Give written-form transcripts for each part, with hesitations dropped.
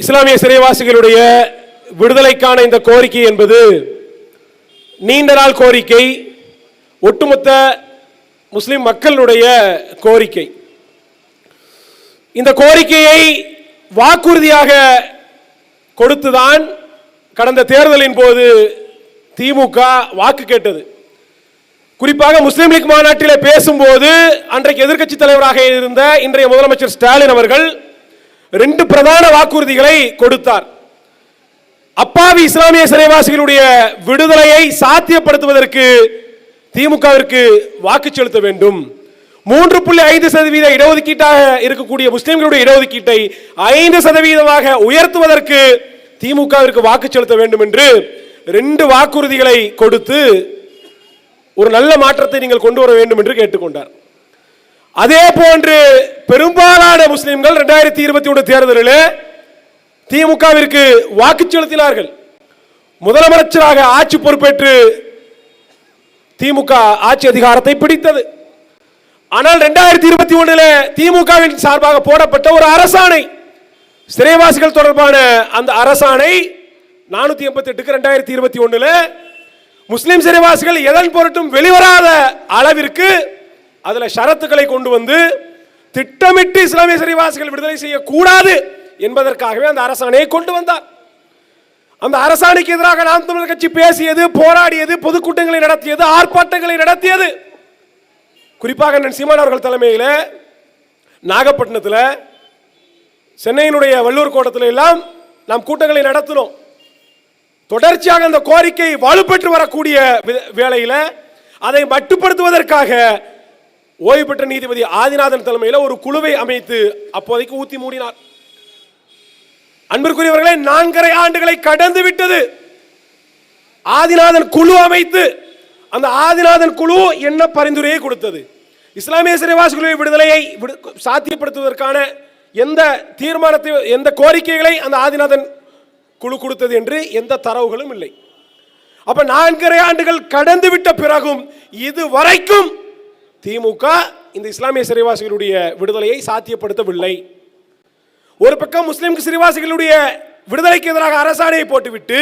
இஸ்லாமிய சிறைவாசிகளுடைய விடுதலைக்கான இந்த கோரிக்கை என்பது நீண்ட நாள் கோரிக்கை, ஒட்டுமொத்த முஸ்லிம் மக்களுடைய கோரிக்கை. இந்த கோரிக்கையை வாக்குறுதியாக கொடுத்துதான் கடந்த தேர்தலின் போது திமுக வாக்கு கேட்டது. குறிப்பாக முஸ்லிம் லீக் மாநாட்டில் பேசும்போது அன்றைக்கு எதிர்க்கட்சி தலைவராக இருந்த இன்றைய முதலமைச்சர் ஸ்டாலின் அவர்கள் 2 பிரதான வாக்குறுதிகளை கொடுத்தார். அப்பாவி இஸ்லாமிய சிறைவாசிகளுடைய விடுதலையை சாத்தியப்படுத்துவதற்கு திமுகவிற்கு வாக்கு செலுத்த வேண்டும். 3.5% இடஒதுக்கீட்டாக இருக்கக்கூடிய முஸ்லிம்களுடைய இடஒதுக்கீட்டை 5% உயர்த்துவதற்கு திமுகவிற்கு வாக்கு செலுத்த வேண்டும் என்று 2 வாக்குறுதிகளை கொடுத்து ஒரு நல்ல மாற்றத்தை நீங்கள் கொண்டு வர வேண்டும் என்று கேட்டுக்கொண்டார். அதே போன்று பெரும்பாலான முஸ்லிம்கள் 2021 தேர்தலில் திமுகவிற்கு வாக்கு செலுத்தினார்கள். முதலமைச்சராக ஆட்சி பொறுப்பேற்று திமுக ஆட்சி அதிகாரத்தை பிடித்தது. ஆனால் 2021 திமுகவின் சார்பாக போடப்பட்ட ஒரு அரசாணை, சிறைவாசிகள் தொடர்பான அந்த அரசாணை 488 2021 முஸ்லிம் சிறைவாசிகள் எதன் பொருட்டும் வெளிவராத அளவிற்கு அதில் ஷரத்துக்களை கொண்டு வந்து திட்டமிட்டு இஸ்லாமிய சிறைவாசிகள் விடுதலை செய்யக்கூடாது என்பதற்காகவே அந்த அரசாணையை கொண்டு வந்தார். அந்த அரசாணைக்கு எதிராக நாம் தமிழர் கட்சி பேசியது, போராடியது, பொதுக்கூட்டங்களை நடத்தியது, ஆர்ப்பாட்டங்களை நடத்தியது. குறிப்பாக சீமான் அவர்கள் தலைமையில் நாகப்பட்டினத்தில், சென்னையினுடைய வள்ளூர் கோட்டத்தில் எல்லாம் நாம் கூட்டங்களை நடத்தினோம். தொடர்ச்சியாக அந்த கோரிக்கை வலுப்பெற்று வரக்கூடிய வேளையில் அதை மட்டுப்படுத்துவதற்காக ஓய்வு பெற்ற நீதிபதி ஆதிநாதன் தலைமையில் ஒரு குழுவை அமைத்து அப்போதைக்கு ஊத்தி மூடினார். அன்பிற்குரியவர்களே, 4.5 ஆண்டுகளை கடந்து விட்டது. ஆதிநாதன் குழு அமைத்து அந்த ஆதிநாதன் குழு என்ன பரிந்துரையை கொடுத்தது? இஸ்லாமிய சிறைவாசிகளுடைய விடுதலையை சாத்தியப்படுத்துவதற்கான எந்த தீர்மானத்தை, எந்த கோரிக்கைகளை அந்த ஆதிநாதன் குழு கொடுத்தது என்று எந்த தரவுகளும் இல்லை. அப்ப 4.5 ஆண்டுகள் கடந்து விட்ட பிறகும் இதுவரைக்கும் திமுக இந்த இஸ்லாமிய சிறைவாசிகளுடைய விடுதலையை சாத்தியப்படுத்தவில்லை. ஒரு பக்கம் முஸ்லிம் சிறைவாசிகளுடைய விடுதலைக்கு எதிராக அரசாணையை போட்டுவிட்டு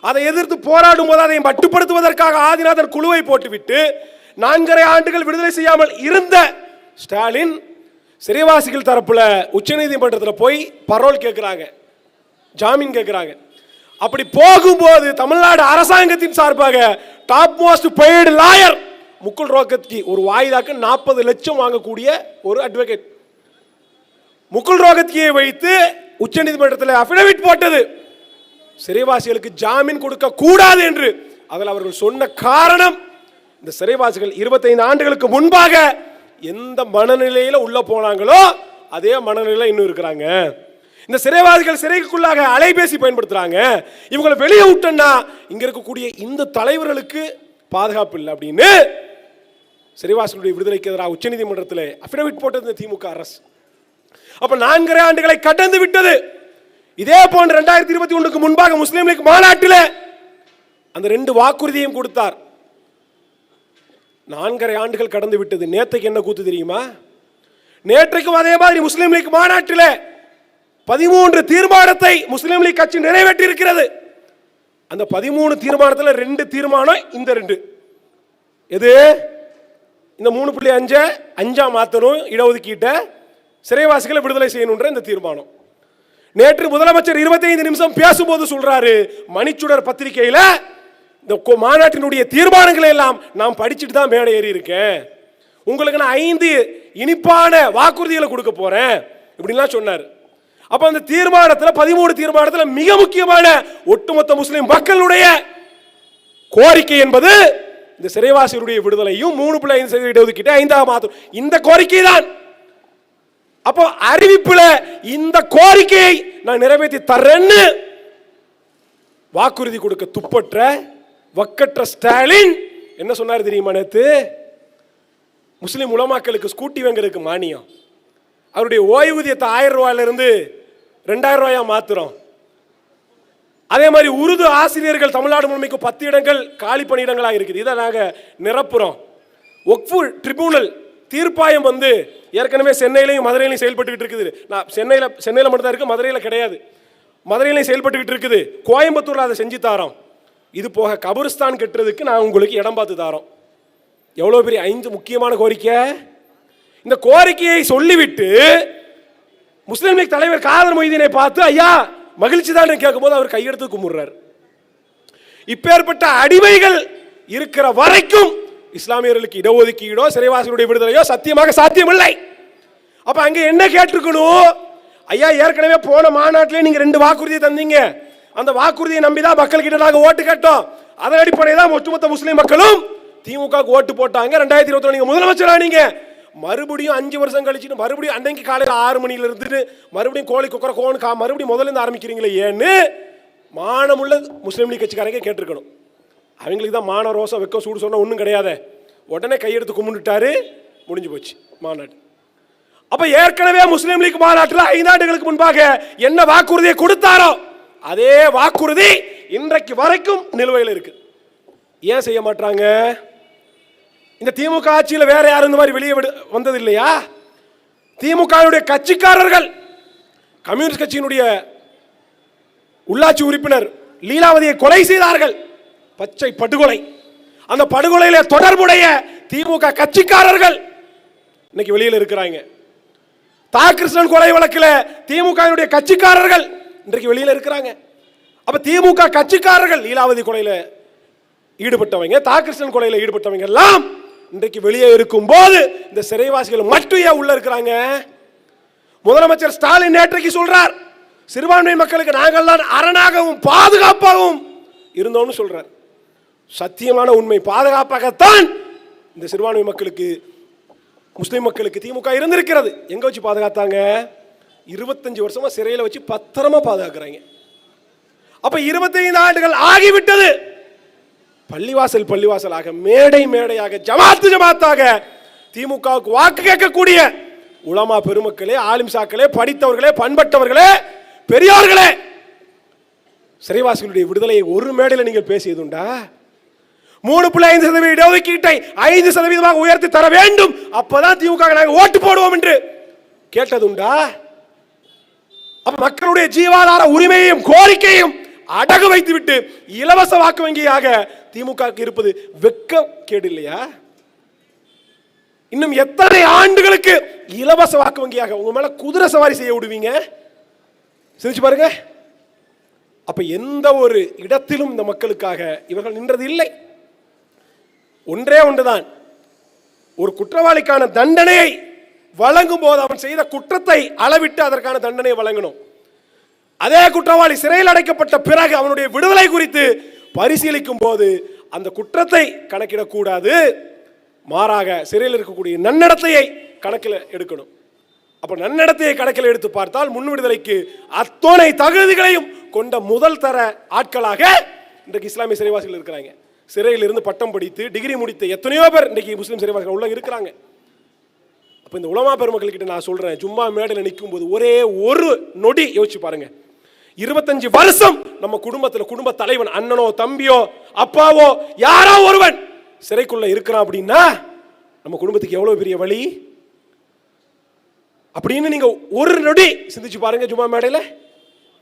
அதை எதிர்த்து போராடும் போது அதை மட்டுப்படுத்துவதற்காக ஆதிநாதன் குழுவை போட்டுவிட்டு 4.5 ஆண்டுகள் விடுதலை செய்யாமல் இருந்த ஸ்டாலின் சிறைவாசிகள் தரப்புல உச்சநீதிமன்றத்தில் போய் பரோல் கேட்கிறாங்க, ஜாமீன் கேட்கிறாங்க. அப்படி போகும்போது தமிழ்நாடு அரசாங்கத்தின் சார்பாக top most paid lawyer Mukul Rohatgi ஒரு வாய்தாக்கு 40 லட்சம் வாங்கக்கூடிய ஒரு அட்வொகேட் முகுல் ரோஹத்கியை வைத்து உச்சநீதிமன்றத்தில் அபிடவிட் போட்டது சிறைவாசிகளுக்கு ஜாமீன் கொடுக்க கூடாது என்று. அதில் அவர்கள் சொன்ன காரணம், இந்த சிறைவாசிகள் 25 ஆண்டுகளுக்கு முன்பாக எந்த மனநிலையில் உள்ள போனாங்களோ அதே மனநிலையில் இன்னும் இருக்கிறாங்க. இந்த சிறைவாசிகள் சிறைக்குள்ளாக அலைபேசி பயன்படுத்துறாங்க, இவங்களை வெளியே விட்டோம்னா இங்க இருக்கக்கூடிய இந்த தலைவர்களுக்கு பாதுகாப்பு இல்லை அப்படின்னு சிறைவாசிகளுடைய விடுதலைக்கு எதிராக உச்சநீதிமன்றத்தில் அபிடவிட் போட்டது இந்த திமுக அரசு. அப்ப 4.5 ஆண்டுகளை கடந்து விட்டது. இதே போன்று 2021 முன்பாக முஸ்லிம் லீக் மாநாட்டில் அந்த 2 வாக்குறுதியையும் கொடுத்தார். 4.5 ஆண்டுகள் கடந்து விட்டது. நேற்றைக்கு என்ன கூத்து தெரியுமா? நேற்றைக்கும் அதே மாதிரி முஸ்லிம் லீக் மாநாட்டில் 13 தீர்மானத்தை முஸ்லிம் லீக் கட்சி நிறைவேற்றி இருக்கிறது. அந்த 13 தீர்மானத்தில் 2 தீர்மானம் இந்த 2 எது? இந்த 3.5 மாத்தணும், இடஒதுக்கீட்டை சிறைவாசிகளை விடுதலை செய்யணும்ன்ற இந்த தீர்மானம். நேற்று முதலமைச்சர் 25 நிமிஷம் பேசும்போது சொல்றாரு, மணிச்சுடர் பத்திரிகையில் இந்த மாநாட்டினுடைய தீர்மானங்களை எல்லாம் நான் படிச்சுட்டு தான் மேடை ஏறி இருக்கேன், உங்களுக்கு நான் 5 இனிப்பான வாக்குறுதிகளை கொடுக்க போறேன் இப்படிலாம் சொன்னார். அப்ப அந்த தீர்மானத்தில் 13 தீர்மானத்தில் மிக முக்கியமான ஒட்டுமொத்த முஸ்லிம் மக்களுடைய கோரிக்கை என்பது இந்த சிறைவாசிகளுடைய விடுதலையும் 3.5% இடஒதுக்கீட்டை 5ஆக மாற்றும் இந்த கோரிக்கை தான். அப்போ அறிவிப்புல இந்த கோரிக்கையை நான் நிறைவேற்றி தர்றேன்னு வாக்குறுதி கொடுக்க துப்பற்ற வக்கற்ற ஸ்டாலின் என்ன சொன்னார் தெரியுமா? நேத்து முஸ்லிம் உலமாக்களுக்கு ஸ்கூட்டி வாங்குறதுக்கு மானியம், அவருடைய ஓய்வூதியத்தை 1000 ரூபாயிலிருந்து 2000 ரூபாயா மாத்துறோம். அதே மாதிரி உருது ஆசிரியர்கள் தமிழ்நாடு முழுமைக்கு 10 இடங்கள் காலி பணியிடங்களாக இருக்குது, இதை நாங்கள் நிரப்புறோம். ஒக்ஃபு ட்ரிபியூனல் தீர்ப்பாயம் வந்து ஏற்கனவே சென்னையிலையும் மதுரையிலையும் செயல்பட்டு இருக்குது. நான் சென்னையில் மட்டும் தான் இருக்கு, மதுரையில் கிடையாது. மதுரையிலையும் செயல்பட்டுக்கிட்டு இருக்குது, கோயம்புத்தூர்ல அதை செஞ்சு தாரோம். இது போக கபருஸ்தான் கட்டுறதுக்கு நான் உங்களுக்கு இடம் பார்த்து தாரோம். எவ்வளோ பெரிய 5 முக்கியமான கோரிக்கை. இந்த கோரிக்கையை சொல்லிவிட்டு முஸ்லீம் லீக் தலைவர் காதர் மொய்தீனை பார்த்து ஐயா மகிழ்ச்சி தான் கேட்கும்போது அவர் கையெடுத்து கும்பிடுறார். இப்பேற்பட்ட அடிமைகள் இருக்கிற வரைக்கும் இஸ்லாமியர்களுக்கு இடஒதுக்கீடோ சிறைவாசிகளுடைய விடுதலையோ சத்தியமாக சாத்தியமில்லை. அப்ப அங்க என்ன கேட்டிருக்கணும்? ஐயா ஏற்கனவே போன மாநாட்டிலே நீங்க 2 வாக்குறுதியை தந்தீங்க, அந்த வாக்குறுதியை நம்பிதான் மக்கள் கிட்ட நாங்க ஓட்டு கேட்டோம். அதன் அடிப்படையில் தான் ஒட்டுமொத்த முஸ்லீம் மக்களும் திமுக ஓட்டு போட்டாங்க. 2021 நீங்க முதலமைச்சரா நீங்க மறுபடியும் 5 வருஷம் கழிச்சுட்டு மறுபடியும் அன்னைக்கு காலையில் 6 மணியில இருந்துட்டு மறுபடியும் கோழி குக்கர கோன் மறுபடியும் முதல்ல இருந்து ஆரம்பிக்கிறீங்களே ஏன்னு மானமுள்ள முஸ்லீம் லீக் கட்சிக்காரங்க கேட்டிருக்கணும். அவங்களுக்கு தான் மான ரோசம் வெக்கம் சூடு சொன்னா ஒன்றும் கிடையாது, உடனே கையெடுத்து கும்பிட்டுட்டாரு, முடிஞ்சு போச்சு மாநாடு. அப்ப ஏற்கனவே முஸ்லீம் லீக் மாநாட்டில் 5 ஆண்டுகளுக்கு முன்பாக என்ன வாக்குறுதியை கொடுத்தாரோ அதே வாக்குறுதி இன்றைக்கு வரைக்கும் நிலுவையில் இருக்கு. ஏன் செய்ய மாட்டாங்க? இந்த திமுக ஆட்சியில் வேற யாரும் இந்த மாதிரி வெளியே வந்தது இல்லையா? திமுக கட்சிக்காரர்கள் கம்யூனிஸ்ட் கட்சியினுடைய உள்ளாட்சி உறுப்பினர் லீலாவதியை கொலை செய்தார்கள், பச்சை படுகொலை. அந்த படுகொலையில தொடர்புடைய திமுக கட்சிக்காரர்கள் இன்னைக்கு வெளியில் இருக்கிறாங்க. தாகிருஷ்ணன் கொலை வழக்கில் திமுக கட்சிக்காரர்கள் இன்றைக்கு வெளியில் இருக்கிறாங்க. அப்ப திமுக கட்சிக்காரர்கள் லீலாவதி கொலையில ஈடுபட்டவங்க, தாகிருஷ்ணன் கொலையில ஈடுபட்டவங்க எல்லாம் இன்றைக்கு வெளியே இருக்கும் போது இந்த சிறைவாசிகள் மட்டும் ஏன் உள்ள இருக்கிறாங்க? முதலமைச்சர் ஸ்டாலின் நேற்றைக்கு சொல்றார், சிறுபான்மை மக்களுக்கு நாங்கள் தான் அரணாகவும் பாதுகாப்பாகவும் இருந்தோம்னு சொல்றார். சத்தியமான உண்மை, பாதுகாப்பாகத்தான் இந்த சிறுபான்மை மக்களுக்கு முஸ்லிம் மக்களுக்கு திமுக இருந்திருக்கிறது. எங்க வச்சு பாதுகாத்தாங்க? 25 வருஷமா சிறையில் வச்சு பத்திரமா பாதுகாக்கிறாங்க. அப்ப 25 ஆண்டுகள் ஆகிவிட்டது. பள்ளிவாசல் பள்ளிவாசலாக, மேடை மேடையாக, ஜமாத்து ஜமாத்தாக திமுகவுக்கு வாக்கு கேட்கக்கூடிய உலமா பெருமக்களே, ஆலிம்சாக்களே, படித்தவர்களே, பண்பட்டவர்களே, பெரியோர்களே, சிறைவாசிகளுடைய விடுதலையை ஒரு மேடையில் நீங்கள் பேசியதுண்டா? 3.5% இடஒதுக்கீட்டை 5% உயர்த்தி தர வேண்டும், அப்பதான் திமுக நாங்கள் ஓட்டு போடுவோம் என்று கேட்டதுண்டா? அப்ப மக்களுடைய ஜீவாதார உரிமையையும் கோரிக்கையும் அடகு வைத்துவிட்டு இலவச வாக்கு வங்கியாக திமுக இருப்பது வெக்க கேடு இல்லையா? இன்னும் எத்தனை ஆண்டுகளுக்கு இலவச வாக்கு வங்கியாக உங்க மேல குதிரை சவாரி செய்ய விடுவீங்க? சிரிச்சு பாருங்க. அப்ப எந்த ஒரு இடத்திலும் இந்த மக்களுக்காக இவர்கள் நின்றது இல்லை. ஒன்றே ஒன்றுதான், ஒரு குற்றவாளிக்கான தண்டனையை வழங்கும் போது அவன் செய்த குற்றத்தை அளவிட்டு அதற்கான தண்டனையை வழங்கணும். அதே குற்றவாளி சிறையில் அடைக்கப்பட்ட பிறகு அவனுடைய விடுதலை குறித்து பரிசீலிக்கும் போது அந்த குற்றத்தை கணக்கிடக்கூடாது, மாறாக சிறையில் இருக்கக்கூடிய நன்னடத்தையை கணக்கில் எடுக்கணும். அப்ப நன்னடத்தையை கணக்கில் எடுத்து பார்த்தால் முன் விடுதலைக்கு அத்தனை தகுதிகளையும் கொண்ட முதல் தர ஆட்களாக இன்றைக்கு இஸ்லாமிய சிறைவாசிகள் இருக்கிறாங்க. சிறையில் இருந்து பட்டம் படித்து டிகிரி முடித்த எத்தனையோ பேர் இன்றைக்கு முஸ்லீம் சிறைவாசிகள் உள்ள இருக்கிறாங்க. அப்ப இந்த உலமா பெருமக்கள் கிட்ட நான் சொல்றேன், சும்மா மேடையில் நிற்கும் போது ஒரே ஒரு நொடி யோசிச்சு பாருங்க. 25 வருஷம் நம்ம குடும்பத்தில் குடும்ப தலைவன், அண்ணனோ தம்பியோ அப்பாவோ யாரோ ஒருவன் சிறைக்குள்ள இருக்கிறான் அப்படின்னா நம்ம குடும்பத்துக்கு எவ்வளவு பெரிய வழி அப்படின்னு நீங்க ஒரு நொடி சிந்திச்சு பாருங்க. சும்மா மேடையில்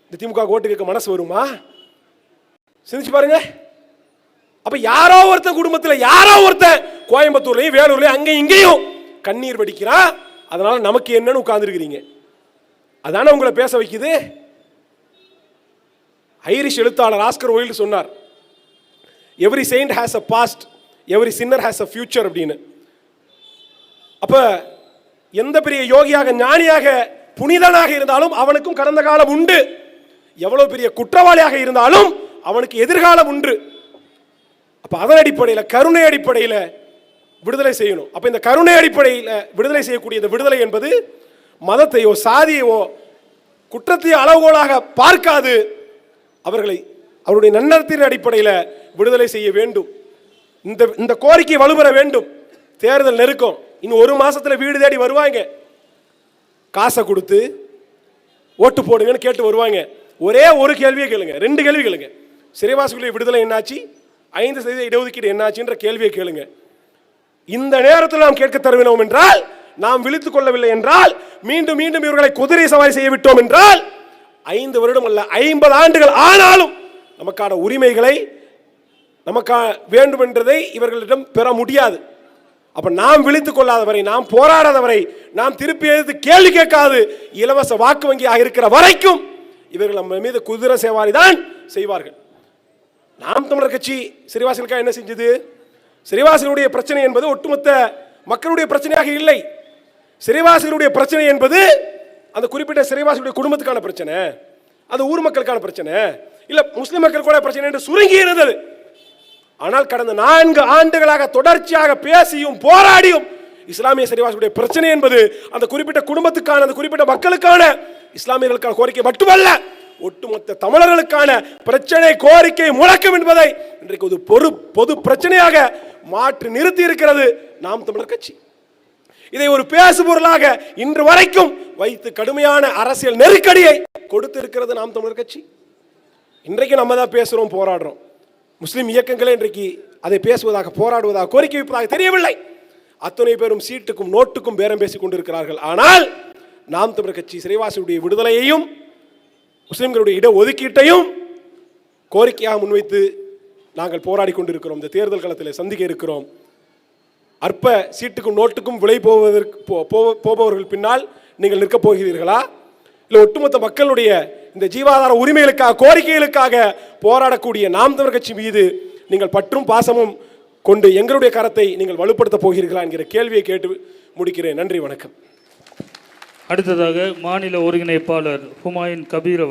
இந்த திமுக ஓட்டு கேட்க மனசு வருமா? சிந்திச்சு பாருங்க. அப்ப யாரோ ஒருத்தன் குடும்பத்தில் யாரோ ஒருத்தன் கோயம்புத்தூர்லயும் வேலூர்லயும் அங்கேயும் இங்கேயும் கண்ணீர் வடிக்கிறான். அதனால நமக்கு என்னன்னு உட்கார்ந்துருக்கிறீங்க. அதான உங்களை பேச வைக்குது. ஐரிஷ் எழுத்தாளர் ஆஸ்கர் வைல்ட் சொன்னார், every saint has a past, every sinner has a future அப்படின்னு. அப்ப எந்த பெரிய யோகியாக ஞானியாக புனிதனாக இருந்தாலும் அவனுக்கும் கடந்த காலம் உண்டு. எவ்வளவு பெரிய குற்றவாளியாக இருந்தாலும் அவனுக்கு எதிர்காலம் உண்டு. அப்ப அதன் அடிப்படையில் கருணை அடிப்படையில் விடுதலை செய்யணும். அப்ப இந்த கருணை அடிப்படையில் விடுதலை செய்யக்கூடிய இந்த விடுதலை என்பது மதத்தையோ சாதியோ குற்றத்தையோ அளவுகோலாக பார்க்காது. அவர்களை அவருடைய நன்னடத்தின் அடிப்படையில் விடுதலை செய்ய வேண்டும். இந்த கோரிக்கை வலுப்பெற வேண்டும். தேர்தல் நெருக்கம், இன்னும் 1 மாசத்துல வீடு தேடி வருவாங்க, காசை கொடுத்து ஓட்டு போடுங்கன்னு கேட்டு வருவாங்க. ஒரே ஒரு கேள்வியை கேளுங்க, 2 கேள்வி கேளுங்க. சிறைவாசிகளுடைய விடுதலை என்னாச்சு, 5% இடஒதுக்கீடு என்னாச்சுன்ற கேள்வியை கேளுங்க. இந்த நேரத்தில் நாம் கேட்க தருவினோம் என்றால், நாம் விழித்துக் கொள்ளவில்லை என்றால், மீண்டும் மீண்டும் இவர்களை குதிரை சவாரி செய்ய விட்டோம் என்றால், 5 வருடம் அல்ல 50 ஆண்டுகள் ஆனாலும் நமக்கான உரிமைகளை நமக்கு வேண்டும் என்றதை இவர்களிடம் பெற முடியாது. அப்ப நாம் விழித்துக் கொள்ளாதவரை, நாம் போராடாதவரை, நாம் திருப்பி எதிர்த்து கேள்வி கேட்காது இலவச வாக்கு வங்கியாக இருக்கிற வரைக்கும் இவர்கள் நம்ம மீது குதிரை சேவாரி தான் செய்வார்கள். நாம் தமிழர் கட்சி சிறைவாசிகளுக்காக என்ன செஞ்சது? சிறைவாசிகளுடைய பிரச்சனை என்பது ஒட்டுமொத்த மக்களுடைய பிரச்சனையாக இல்லை. சிறைவாசிகளுடைய பிரச்சனை என்பது அந்த குறிப்பிட்ட சிறைவாசிகளுடைய குடும்பத்துக்கான பிரச்சனை, அது ஊர் மக்களுக்கான பிரச்சனை, இல்ல முஸ்லிம் மக்கள் கூட பிரச்சனை என்று சுருங்கி இருந்தது. ஆனால் கடந்த 4 ஆண்டுகளாக தொடர்ச்சியாக பேசியும் போராடியும் இஸ்லாமிய சிறைவாசிகளுடைய பிரச்சனை என்பது அந்த குறிப்பிட்ட குடும்பத்துக்கான, அந்த குறிப்பிட்ட மக்களுக்கான, இஸ்லாமியர்களுக்கான கோரிக்கை மட்டுமல்ல, ஒட்டுமொத்த தமிழர்களுக்கான பிரச்சனை, கோரிக்கை, முழக்கம் என்பதை இன்றைக்கு ஒரு பொது பிரச்சனையாக மாற்றி நிறுத்தி இருக்கிறது நாம் தமிழர் கட்சி. இதை ஒரு பேசுபொருளாக இன்று வரைக்கும் வைத்து கடுமையான அரசியல் நெருக்கடியை கொடுத்து இருக்கிறது நாம் தமிழர் கட்சி. இன்றைக்கு நம்ம தான் பேசுறோம், போராடுறோம். முஸ்லிம் இயக்கங்களே இன்றைக்கு அதை பேசுவதாக, போராடுவதாக, கோரிக்கை வைப்பதாக தெரியவில்லை. அத்தனை பேரும் சீட்டுக்கும் நோட்டுக்கும் பேரம் பேசிக் கொண்டிருக்கிறார்கள். ஆனால் நாம் தமிழர் கட்சி சிறைவாசியுடைய விடுதலையையும் முஸ்லிம்களுடைய இட ஒதுக்கீட்டையும் கோரிக்கையாக முன்வைத்து நாங்கள் போராடி கொண்டிருக்கிறோம். இந்த தேர்தல் களத்தில் சந்திக்க இருக்கிறோம். அற்ப சீட்டுக்கும் நோட்டுக்கும் விலை போபவர்கள் பின்னால் நீங்கள் நிற்கப் போகிறீர்களா? இல்லை ஒட்டுமொத்த மக்களுடைய இந்த ஜீவாதார உரிமைகளுக்காக, கோரிக்கைகளுக்காக போராடக்கூடிய நாம் தமிழர் கட்சி மீது நீங்கள் பற்றும் பாசமும் கொண்டு எங்களுடைய கரத்தை நீங்கள் வலுப்படுத்த போகிறீர்களா என்கிற கேள்வியை கேட்டு முடிக்கிறேன். நன்றி, வணக்கம். அடுத்ததாக மாநில ஒருங்கிணைப்பாளர் ஹுமாயூன் கபீர்